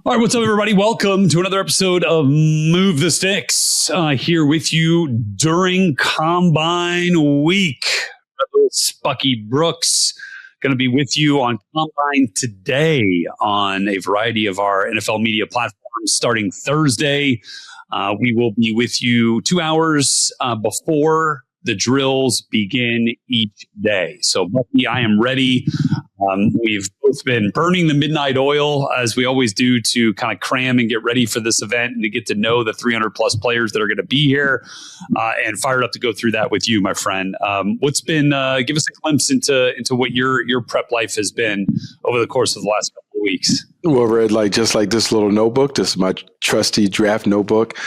All right, what's up, everybody? Welcome to another episode of Move the Sticks. Here with you during Combine Week. Bucky Brooks going to be with you on Combine today on a variety of our NFL media platforms starting Thursday. We will be with you 2 hours before the drills begin each day. So, Bucky, I am ready. We've both been burning the midnight oil, as we always do, to kind of cram and get ready for this event and to get to know the 300 plus players that are going to be here, and fired up to go through that with you, my friend. What's been, give us a glimpse into what your prep life has been over the course of the last couple of weeks. Well, Red, just like this little notebook, this is my trusty draft notebook,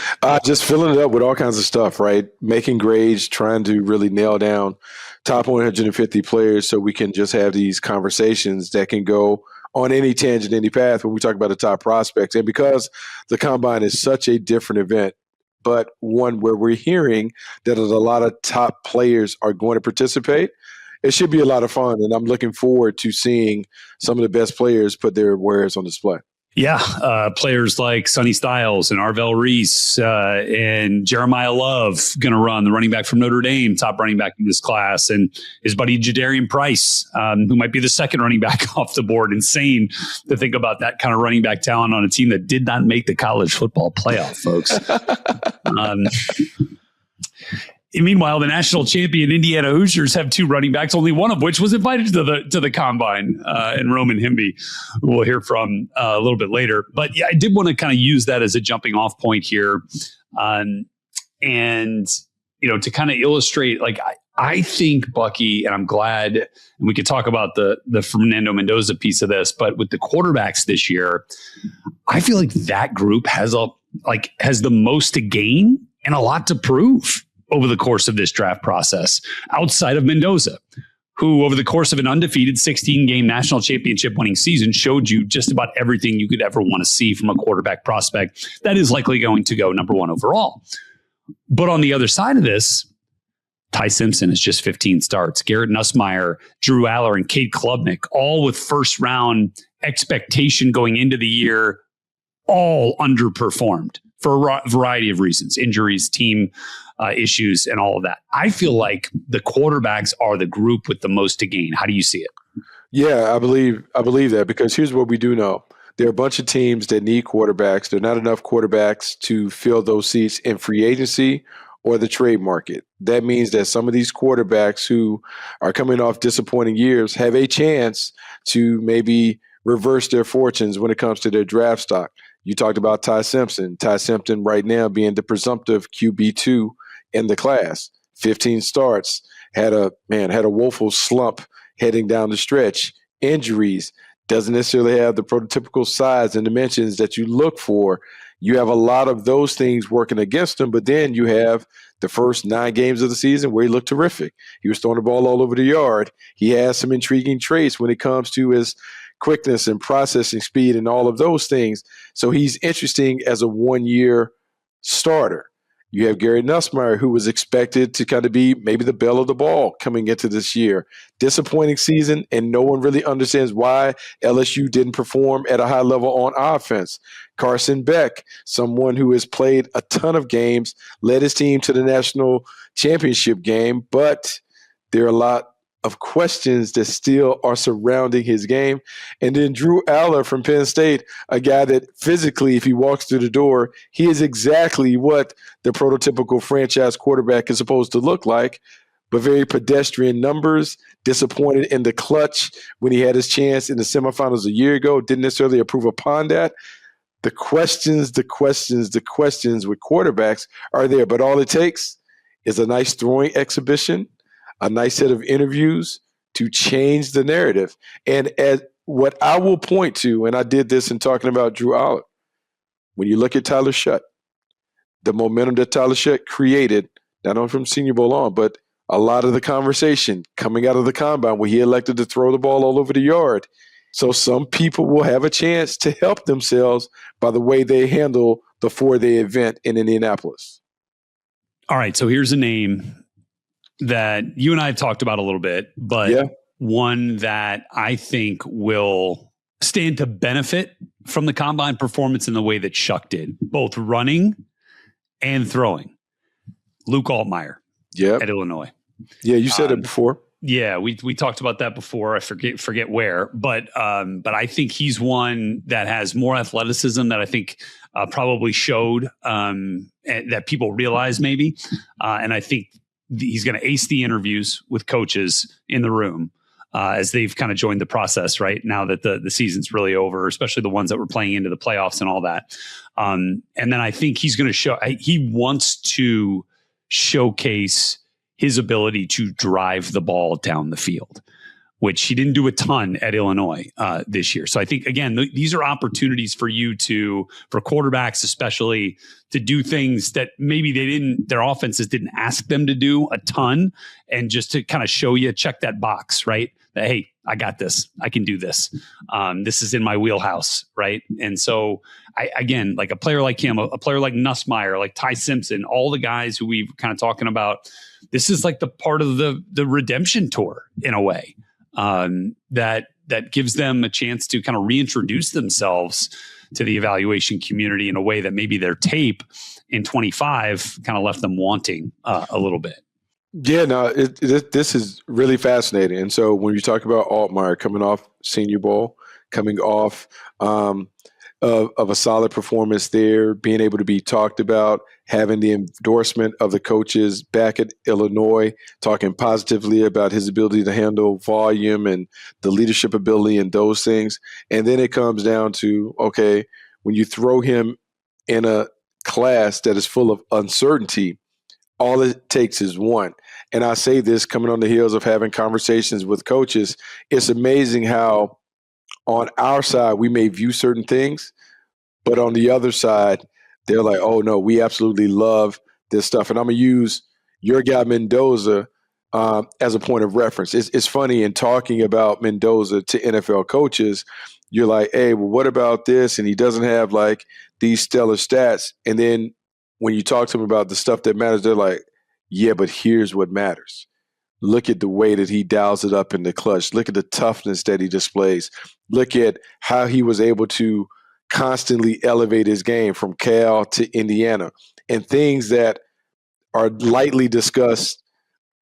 just filling it up with all kinds of stuff, right? Making grades, trying to really nail down top 150 players so we can just have these conversations that can go on any tangent, any path when we talk about the top prospects. And because the Combine is such a different event, but one where we're hearing that a lot of top players are going to participate, it should be a lot of fun. And I'm looking forward to seeing some of the best players put their wares on display. Yeah, players like Sonny Styles and Arvell Reese and Jeremiah Love going to run, the running back from Notre Dame, top running back in this class, and his buddy Jadarian Price, who might be the second running back off the board. Insane to think about that kind of running back talent on a team that did not make the college football playoff, folks. Meanwhile, the national champion Indiana Hoosiers have two running backs, only one of which was invited to the Combine, and Roman Himby, who we'll hear from a little bit later. But yeah, I did want to kind of use that as a jumping off point here, and to kind of illustrate, I think, Bucky, and I'm glad, and we could talk about the Fernando Mendoza piece of this, but with the quarterbacks this year, I feel like that group has the most to gain and a lot to prove over the course of this draft process, outside of Mendoza, who over the course of an undefeated 16-game national championship winning season showed you just about everything you could ever want to see from a quarterback prospect that is likely going to go number one overall. But on the other side of this, Ty Simpson is just 15 starts. Garrett Nussmeier, Drew Aller, and Cade Klubnik, all with first-round expectation going into the year, all underperformed for a variety of reasons, injuries, team issues, and all of that. I feel like the quarterbacks are the group with the most to gain. How do you see it? Yeah, I believe that, because here's what we do know. There are a bunch of teams that need quarterbacks. There are not enough quarterbacks to fill those seats in free agency or the trade market. That means that some of these quarterbacks who are coming off disappointing years have a chance to maybe reverse their fortunes when it comes to their draft stock. You talked about Ty Simpson. Ty Simpson right now being the presumptive QB2 in the class. 15 starts, had a woeful slump heading down the stretch. Injuries, doesn't necessarily have the prototypical size and dimensions that you look for. You have a lot of those things working against him, but then you have the first 9 games of the season where he looked terrific. He was throwing the ball all over the yard. He has some intriguing traits when it comes to his quickness and processing speed and all of those things. So he's interesting as a one-year starter. You have Garrett Nussmeier, who was expected to kind of be maybe the belle of the ball coming into this year. Disappointing season, and no one really understands why LSU didn't perform at a high level on offense. Carson Beck, someone who has played a ton of games, led his team to the national championship game, but there are a lot of questions that still are surrounding his game. And then Drew Aller from Penn State, a guy that physically, if he walks through the door, he is exactly what the prototypical franchise quarterback is supposed to look like, but very pedestrian numbers, disappointed in the clutch when he had his chance in the semifinals a year ago, didn't necessarily improve upon that. The questions with quarterbacks are there, but all it takes is a nice throwing exhibition, a nice set of interviews to change the narrative. And at what I will point to, and I did this in talking about Drew Aller, when you look at Tyler Shutt, the momentum that Tyler Shutt created, not only from Senior Bowl on, but a lot of the conversation coming out of the Combine where he elected to throw the ball all over the yard. So some people will have a chance to help themselves by the way they handle the 4-day event in Indianapolis. All right, so here's a name that you and I have talked about a little bit, but one that I think will stand to benefit from the combine performance in the way that Shuck did, both running and throwing. Luke Altmaier at Illinois. Yeah, you said it before. Yeah, we talked about that before. I forget where, but I think he's one that has more athleticism that I think probably showed that people realize maybe, and I think he's going to ace the interviews with coaches in the room as they've kind of joined the process right now that the season's really over, especially the ones that were playing into the playoffs and all that. And then I think he's going to he wants to showcase his ability to drive the ball down the field, which he didn't do a ton at Illinois this year. So I think, again, these are opportunities for for quarterbacks especially, to do things that maybe their offenses didn't ask them to do a ton, and just to kind of show you, check that box, right? That, hey, I got this. I can do this. This is in my wheelhouse, right? And so, again, like a player like him, a player like Nussmeier, like Ty Simpson, all the guys who we've kind of talking about, this is like the part of the redemption tour in a way. That gives them a chance to kind of reintroduce themselves to the evaluation community in a way that maybe their tape in 25 kind of left them wanting a little bit. Yeah, no, this is really fascinating. And so when you talk about Altmaier coming off Senior Bowl, coming off of a solid performance there, being able to be talked about, having the endorsement of the coaches back at Illinois, talking positively about his ability to handle volume and the leadership ability and those things. And then it comes down to, okay, when you throw him in a class that is full of uncertainty, all it takes is one. And I say this coming on the heels of having conversations with coaches. It's amazing how on our side we may view certain things, but on the other side, they're like, oh, no, we absolutely love this stuff. And I'm going to use your guy Mendoza as a point of reference. It's funny, in talking about Mendoza to NFL coaches, you're like, hey, well, what about this? And he doesn't have like these stellar stats. And then when you talk to them about the stuff that matters, they're like, yeah, but here's what matters. Look at the way that he dials it up in the clutch. Look at the toughness that he displays. Look at how he was able to constantly elevate his game from Cal to Indiana, and things that are lightly discussed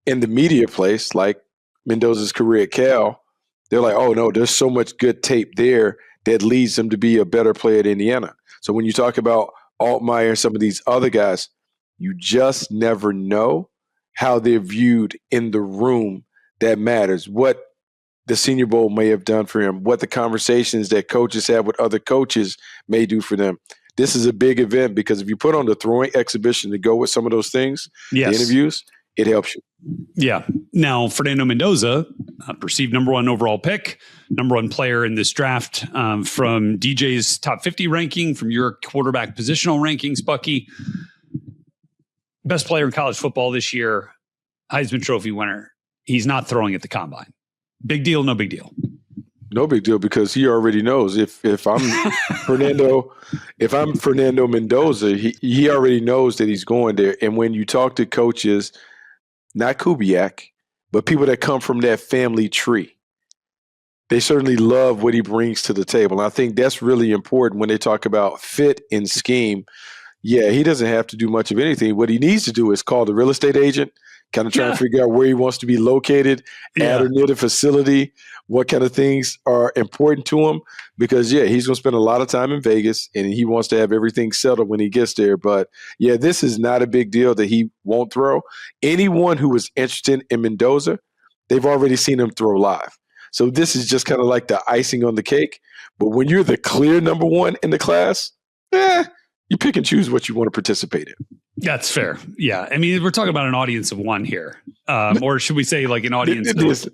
in the media place, like Mendoza's career at Cal. They're like, oh, no, there's so much good tape there that leads him to be a better player at Indiana. So when you talk about Altmaier and some of these other guys, you just never know how they're viewed in the room that matters, what the Senior Bowl may have done for him, what the conversations that coaches have with other coaches may do for them. This is a big event because if you put on the throwing exhibition to go with some of those things, yes, the interviews, it helps you. Yeah. Now, Fernando Mendoza, perceived number 1 overall pick, number 1 player in this draft from DJ's top 50 ranking, from your quarterback positional rankings, Bucky. Best player in college football this year, Heisman Trophy winner. He's not throwing at the combine. Big deal, no big deal. No big deal, because he already knows if I'm Fernando Mendoza, he already knows that he's going there. And when you talk to coaches, not Kubiak, but people that come from that family tree, they certainly love what he brings to the table. And I think that's really important when they talk about fit and scheme. Yeah, he doesn't have to do much of anything. What he needs to do is call the real estate agent, kind of try and figure out where he wants to be located, at or near the facility, what kind of things are important to him. Because, he's going to spend a lot of time in Vegas, and he wants to have everything settled when he gets there. But, this is not a big deal that he won't throw. Anyone who is interested in Mendoza, they've already seen him throw live. So this is just kind of like the icing on the cake. But when you're the clear number 1 in the class, you pick and choose what you want to participate in. That's fair. Yeah. I mean, we're talking about an audience of 1 here. Or should we say like an audience of...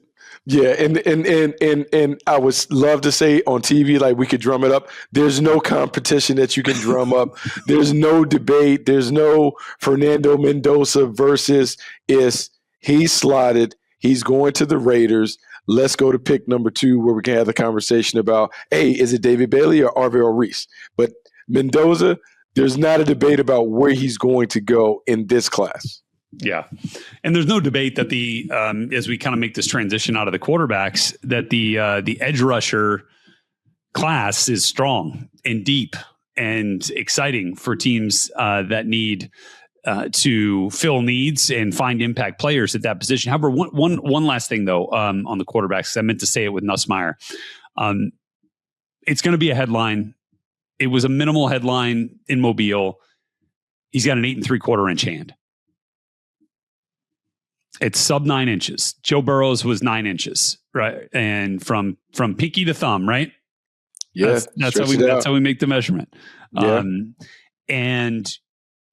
Yeah, and I would love to say on TV, like, we could drum it up. There's no competition that you can drum up. There's no debate. There's no Fernando Mendoza versus he's slotted. He's going to the Raiders. Let's go to pick number 2 where we can have the conversation about, hey, is it David Bailey or Arvell Reese? But Mendoza, there's not a debate about where he's going to go in this class. Yeah. And there's no debate that as we kind of make this transition out of the quarterbacks, that the edge rusher class is strong and deep and exciting for teams that need to fill needs and find impact players at that position. However, one last thing though, on the quarterbacks, I meant to say it with Nussmeier. It's going to be a headline. It was a minimal headline in Mobile. He's got an 8 3/4 inch hand. It's sub 9 inches. Joe Burrow's was 9 inches, right? And from pinky to thumb, right? Yeah, that's how we make the measurement. Yeah. And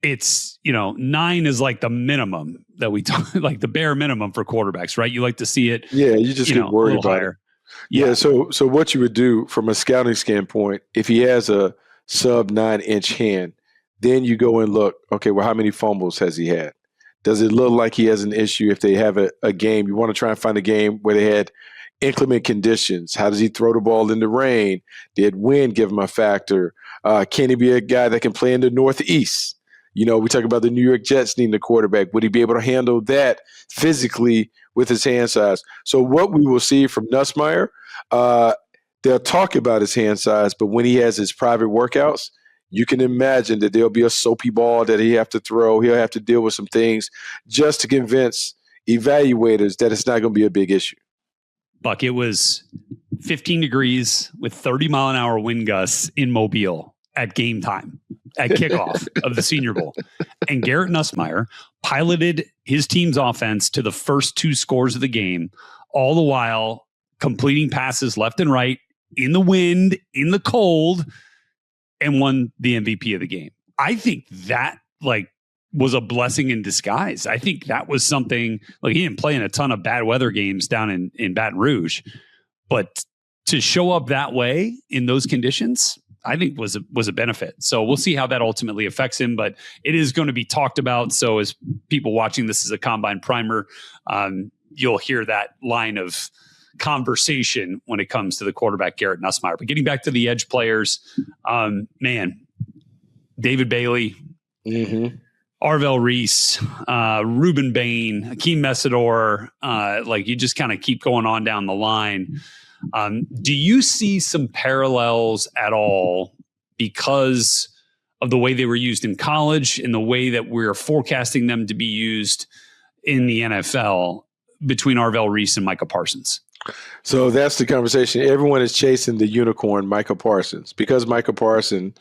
it's, 9 is like the minimum that we talk, like the bare minimum for quarterbacks, right? You like to see it. Yeah, you just get worried about higher. it. Yeah. So what you would do from a scouting standpoint, if he has a sub 9 inch hand, then you go and look, okay, well, how many fumbles has he had? Does it look like he has an issue if they have a game? You want to try and find a game where they had inclement conditions. How does he throw the ball in the rain? Did wind give him a factor? Can he be a guy that can play in the Northeast? We talk about the New York Jets needing a quarterback. Would he be able to handle that physically with his hand size? So what we will see from Nussmeier, they'll talk about his hand size, but when he has his private workouts, you can imagine that there'll be a soapy ball that he have to throw. He'll have to deal with some things just to convince evaluators that it's not going to be a big issue. Buck, it was 15 degrees with 30-mile-an-hour wind gusts in Mobile at game time, at kickoff of the Senior Bowl. And Garrett Nussmeier piloted his team's offense to the first 2 scores of the game, all the while completing passes left and right in the wind, in the cold, and won the MVP of the game. I think that was a blessing in disguise. I think that was something, he didn't play in a ton of bad weather games down in Baton Rouge, but to show up that way in those conditions, I think was a benefit. So we'll see how that ultimately affects him, but it is going to be talked about. So as people watching this as a combine primer, you'll hear that line of conversation when it comes to the quarterback Garrett Nussmeier. But getting back to the edge players, David Bailey, Arvell Reese, Ruben Bain, Hakeem Messidor, you just kind of keep going on down the line. Do you see some parallels at all because of the way they were used in college and the way that we're forecasting them to be used in the NFL between Arvell Reese and Micah Parsons? So that's the conversation. Everyone is chasing the unicorn, Micah Parsons, because Micah Parsons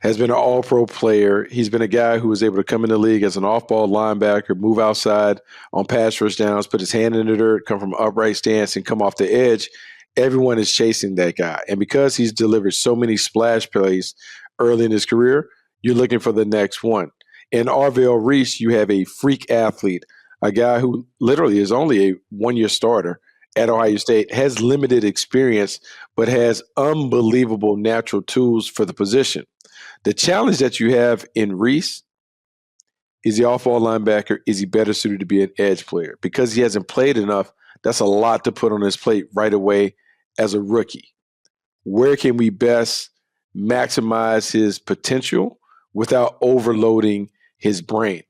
has been an all-pro player. He's been a guy who was able to come in the league as an off-ball linebacker, move outside on pass rush downs, put his hand in the dirt, come from upright stance, and come off the edge. Everyone is chasing that guy. And because he's delivered so many splash plays early in his career, you're looking for the next one. In Arvell Reese, you have a freak athlete, a guy who literally is only a one-year starter at Ohio State, has limited experience, but has unbelievable natural tools for the position. The challenge that you have in Reese is the off-ball linebacker. Is he better suited to be an edge player? Because he hasn't played enough, that's a lot to put on his plate right away as a rookie. Where can we best maximize his potential without overloading his brain?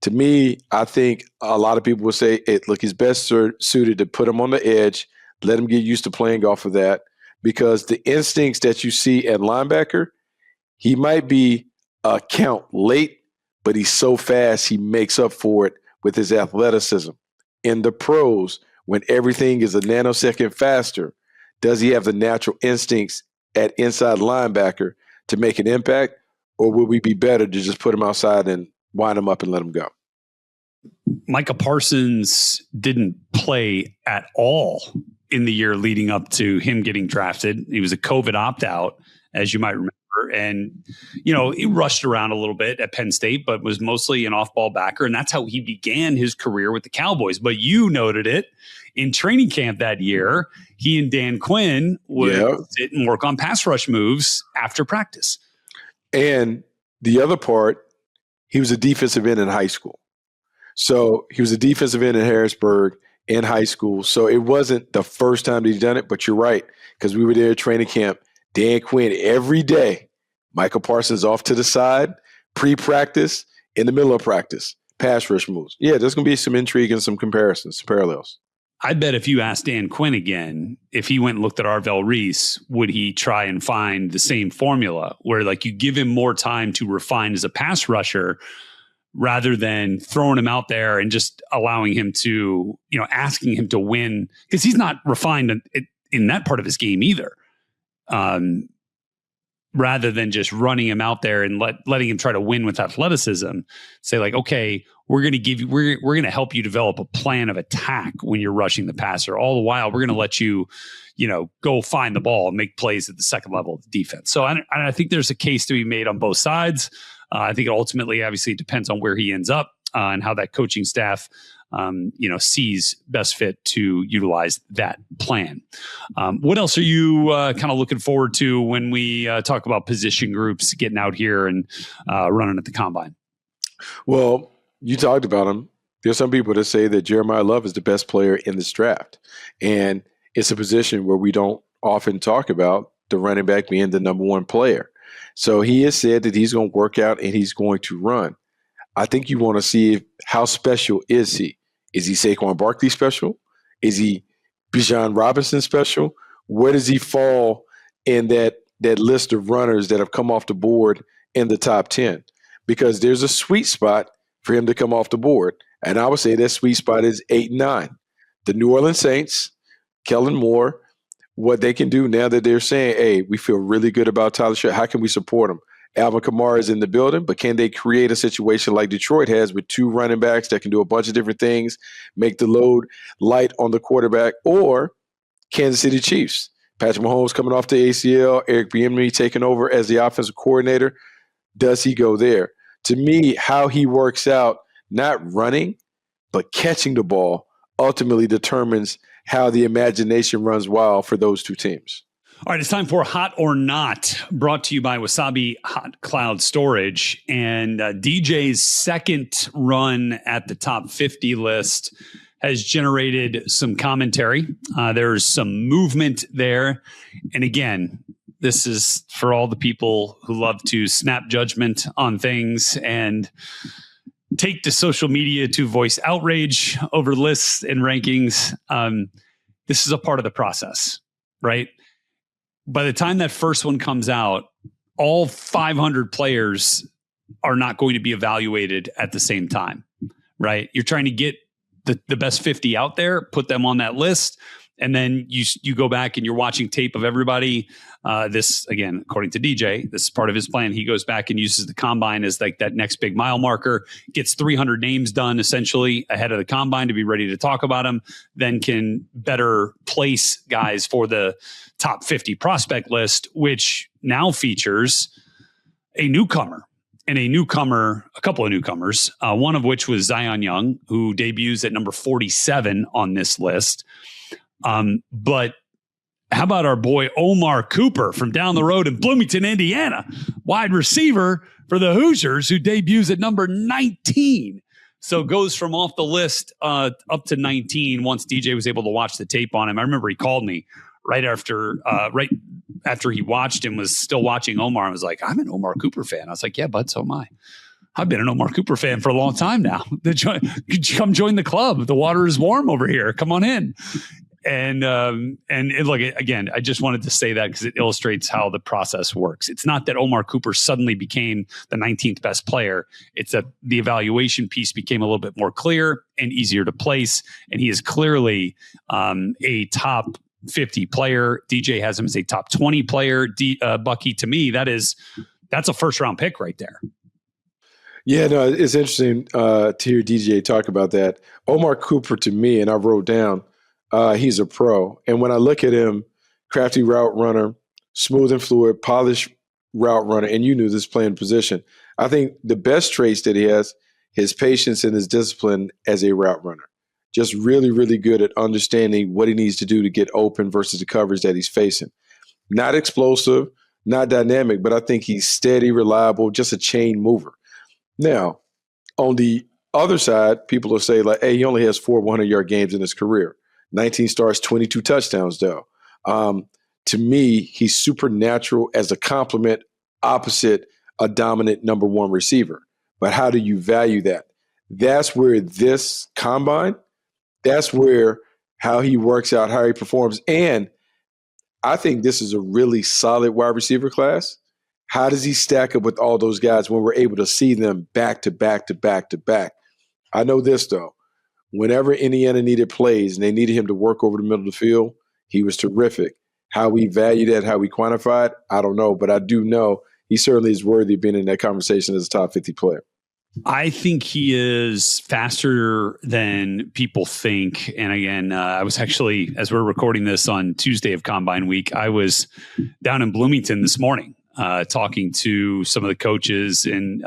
To me, I think a lot of people will say, hey, look, he's best suited to put him on the edge, let him get used to playing off of that, because the instincts that you see at linebacker, he might be a count late, but he's so fast he makes up for it with his athleticism. In the pros, when everything is a nanosecond faster, does he have the natural instincts at inside linebacker to make an impact, or would we be better to just put him outside and wind him up and let him go? Micah Parsons didn't play at all in the year leading up to him getting drafted. He was a COVID opt-out, as you might remember. And, he rushed around a little bit at Penn State, but was mostly an off-ball backer. And that's how he began his career with the Cowboys. But you noted it in training camp that year. He and Dan Quinn would sit and work on pass rush moves after practice. And the other part, he was a defensive end in high school. So he was a defensive end in Harrisburg in high school. So it wasn't the first time that he'd done it, but you're right, because we were there at training camp. Dan Quinn every day. Micah Parsons off to the side, pre-practice, in the middle of practice, pass rush moves. Yeah, there's going to be some intrigue and some comparisons, some parallels. I bet if you asked Dan Quinn again, if he went and looked at Arvell Reese, would he try and find the same formula where like you give him more time to refine as a pass rusher rather than throwing him out there and just allowing him to, asking him to win, because he's not refined in that part of his game either. Rather than just running him out there and letting him try to win with athleticism, say like, okay, we're going to help you develop a plan of attack when you're rushing the passer. All the while, we're going to let you, go find the ball and make plays at the second level of the defense. So I think there's a case to be made on both sides. I think ultimately, obviously, it depends on where he ends up and how that coaching staff, sees best fit to utilize that plan. What else are you kind of looking forward to when we talk about position groups getting out here and running at the combine? Well, you talked about him. There's some people that say that Jeremiah Love is the best player in this draft. And it's a position where we don't often talk about the running back being the number one player. So he has said that he's going to work out and he's going to run. I think you want to see how special is he? Is he Saquon Barkley special? Is he Bijan Robinson special? Where does he fall in that list of runners that have come off the board in the top 10? Because there's a sweet spot for him to come off the board. And I would say that sweet spot is 8 and 9. The New Orleans Saints, Kellen Moore, what they can do now that they're saying, hey, we feel really good about Tyler Sherrill. How can we support him? Alvin Kamara is in the building, but can they create a situation like Detroit has with 2 running backs that can do a bunch of different things, make the load light on the quarterback? Or Kansas City Chiefs, Patrick Mahomes coming off the ACL, Eric Bieniemy taking over as the offensive coordinator. Does he go there? To me, how he works out, not running, but catching the ball, ultimately determines how the imagination runs wild for those 2 teams. All right, it's time for Hot or Not, brought to you by Wasabi Hot Cloud Storage. And DJ's second run at the top 50 list has generated some commentary. There's some movement there. And again, this is for all the people who love to snap judgment on things and take to social media to voice outrage over lists and rankings. This is a part of the process, right? By the time that first one comes out, all 500 players are not going to be evaluated at the same time, right? You're trying to get the best 50 out there, put them on that list, and then you go back and you're watching tape of everybody. This, again, according to DJ, this is part of his plan. He goes back and uses the combine as like that next big mile marker, gets 300 names done essentially ahead of the combine to be ready to talk about them, then can better place guys for the top 50 prospect list, which now features a newcomer. And a couple of newcomers, one of which was Zion Young, who debuts at number 47 on this list. But how about our boy Omar Cooper from down the road in Bloomington, Indiana, wide receiver for the Hoosiers, who debuts at number 19. So goes from off the list up to 19 once DJ was able to watch the tape on him. I remember he called me right after he watched him, was still watching Omar, and was like, I'm an Omar Cooper fan. I was like, yeah, bud, so am I. I've been an Omar Cooper fan for a long time now. Come join the club. The water is warm over here. Come on in. And look, again, I just wanted to say that because it illustrates how the process works. It's not that Omar Cooper suddenly became the 19th best player. It's that the evaluation piece became a little bit more clear and easier to place. And he is clearly a top 50 player. DJ has him as a top 20 player. Bucky, to me, that's a first round pick right there. Yeah, no, it's interesting to hear DJ talk about that. Omar Cooper, to me, and I wrote down, he's a pro. And when I look at him, crafty route runner, smooth and fluid, polished route runner, and you knew this playing position. I think the best traits that he has, his patience and his discipline as a route runner. Just really, really good at understanding what he needs to do to get open versus the coverage that he's facing. Not explosive, not dynamic, but I think he's steady, reliable, just a chain mover. Now, on the other side, people will say, like, hey, he only has 4 100-yard games in his career. 19 starts, 22 touchdowns, though. To me, he's supernatural as a complement opposite a dominant number 1 receiver. But how do you value that? That's where this combine, that's where how he works out, how he performs. And I think this is a really solid wide receiver class. How does he stack up with all those guys when we're able to see them back to back to back to back? I know this, though. Whenever Indiana needed plays and they needed him to work over the middle of the field, he was terrific. How we value that, how we quantify it, I don't know. But I do know he certainly is worthy of being in that conversation as a top 50 player. I think he is faster than people think. And again, I was actually, as we're recording this on Tuesday of Combine Week, I was down in Bloomington this morning talking to some of the coaches and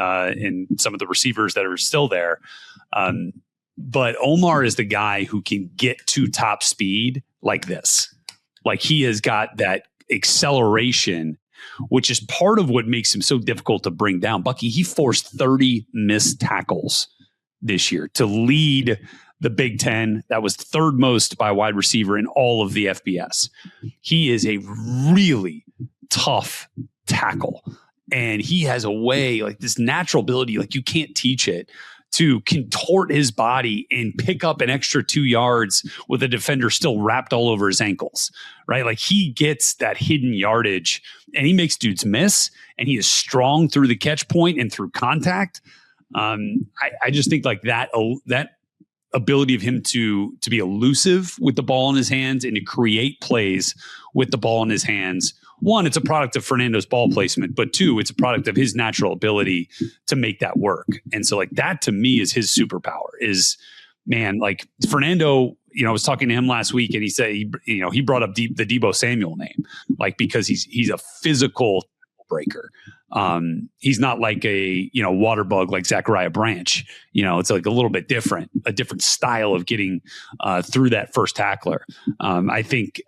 some of the receivers that are still there. But Omar is the guy who can get to top speed like this. Like he has got that acceleration, which is part of what makes him so difficult to bring down. Bucky, he forced 30 missed tackles this year to lead the Big Ten. That was third most by wide receiver in all of the FBS. He is a really tough tackle. And he has a way, like this natural ability, like you can't teach it, to contort his body and pick up an extra 2 yards with a defender still wrapped all over his ankles, right? Like he gets that hidden yardage and he makes dudes miss, and he is strong through the catch point and through contact. I just think like that ability of him to be elusive with the ball in his hands and to create plays with the ball in his hands. One, it's a product of Fernando's ball placement, but two, it's a product of his natural ability to make that work. And so like that to me is his superpower is, man, like Fernando, I was talking to him last week and he said, he brought up the Deebo Samuel name, like, because he's a physical breaker. He's not like a, water bug like Zachariah Branch. It's like a little bit different, a different style of getting through that first tackler. I think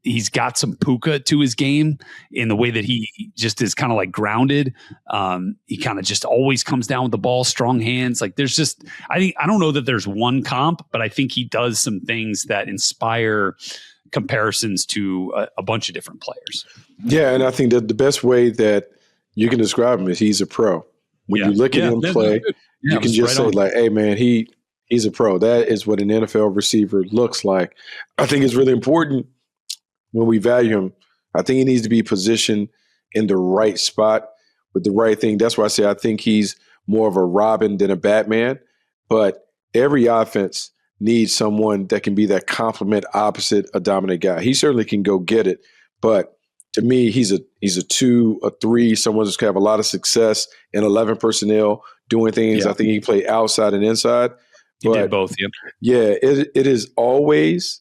he's got some puka to his game in the way that he just is kind of like grounded. He kind of just always comes down with the ball, strong hands. Like there's just, I don't know that there's one comp, but I think he does some things that inspire comparisons to a bunch of different players. Yeah. And I think that the best way that you can describe him is he's a pro. When you look at him play, you can just say like, hey man, he's a pro. That is what an NFL receiver looks like. I think it's really important when we value him. I think he needs to be positioned in the right spot with the right thing. That's why I say I think he's more of a Robin than a Batman. But every offense needs someone that can be that complement opposite a dominant guy. He certainly can go get it. But to me, he's a 2, a 3, someone who's going to have a lot of success in 11 personnel doing things. Yeah. I think he can play outside and inside. He did both, yep. Yeah, it is always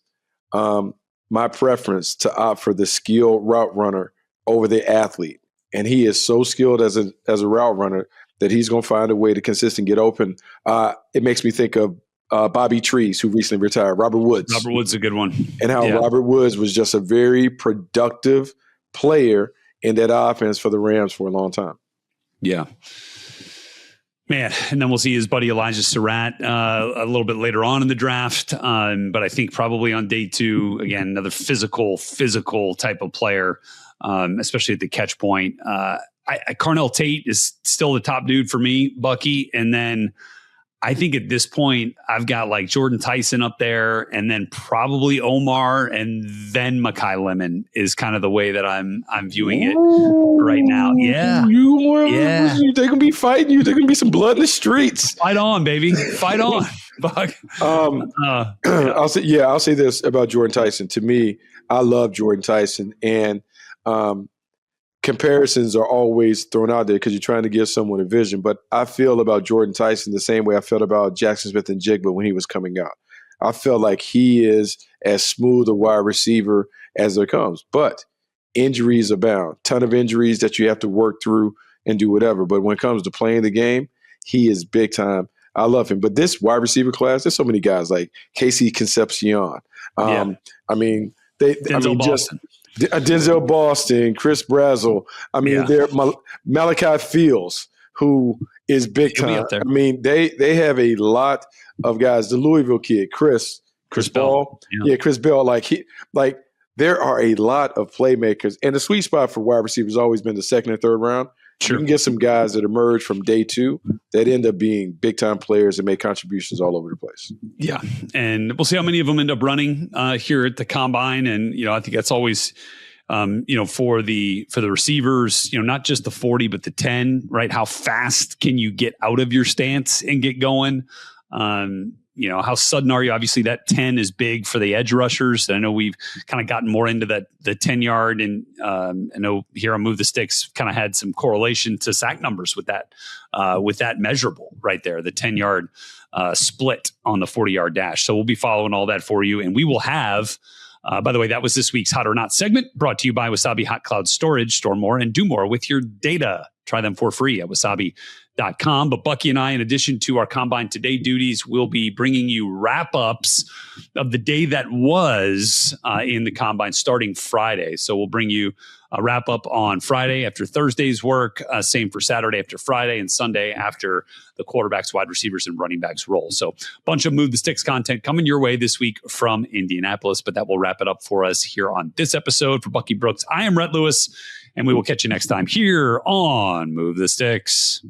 my preference to opt for the skilled route runner over the athlete. And he is so skilled as a route runner that he's going to find a way to consistently get open. It makes me think of Bobby Trees, who recently retired, Robert Woods. Robert Woods is a good one. And how Robert Woods was just a very productive player in that offense for the Rams for a long time. Yeah. Man, and then we'll see his buddy Elijah Surratt a little bit later on in the draft. But I think probably on day 2, again, another physical type of player, especially at the catch point. Carnell Tate is still the top dude for me, Bucky. And then I think at this point, I've got like Jordan Tyson up there and then probably Omar and then Mekhi Lemon is kind of the way that I'm viewing it right now. Yeah. They're going to be fighting you. There's going to be some blood in the streets. Fight on, baby. Fight on. I'll say this about Jordan Tyson. To me, I love Jordan Tyson, and comparisons are always thrown out there because you're trying to give someone a vision. But I feel about Jordan Tyson the same way I felt about Jackson Smith and Jigba when he was coming out. I feel like he is as smooth a wide receiver as there comes. But injuries abound. Ton of injuries that you have to work through and do whatever. But when it comes to playing the game, he is big time. I love him. But this wide receiver class, there's so many guys like Casey Concepcion. Denzel Boston, Chris Brazzell. They're Malachi Fields, who is big time. They have a lot of guys. The Louisville kid, Chris Ball. Yeah, Chris Bell. There are a lot of playmakers. And the sweet spot for wide receivers has always been the second and third round. You can get some guys that emerge from day two that end up being big time players and make contributions all over the place. Yeah. And we'll see how many of them end up running here at the combine. And, I think that's always, for the receivers, not just the 40, but the 10, right? How fast can you get out of your stance and get going? How sudden are you? Obviously, that 10 is big for the edge rushers. I know we've kind of gotten more into the 10-yard, and I know here on Move the Sticks kind of had some correlation to sack numbers with that measurable right there, the 10-yard split on the 40-yard dash. So we'll be following all that for you, and we will have. By the way, that was this week's Hot or Not segment, brought to you by Wasabi Hot Cloud Storage. Store more and do more with your data. Try them for free at wasabi.com. But Bucky and I, in addition to our Combine Today duties, will be bringing you wrap-ups of the day that was in the Combine starting Friday. So we'll bring you a wrap-up on Friday after Thursday's work, same for Saturday after Friday, and Sunday after the quarterbacks, wide receivers, and running backs roll. So a bunch of Move the Sticks content coming your way this week from Indianapolis, but that will wrap it up for us here on this episode. For Bucky Brooks, I am Rhett Lewis, and we will catch you next time here on Move the Sticks.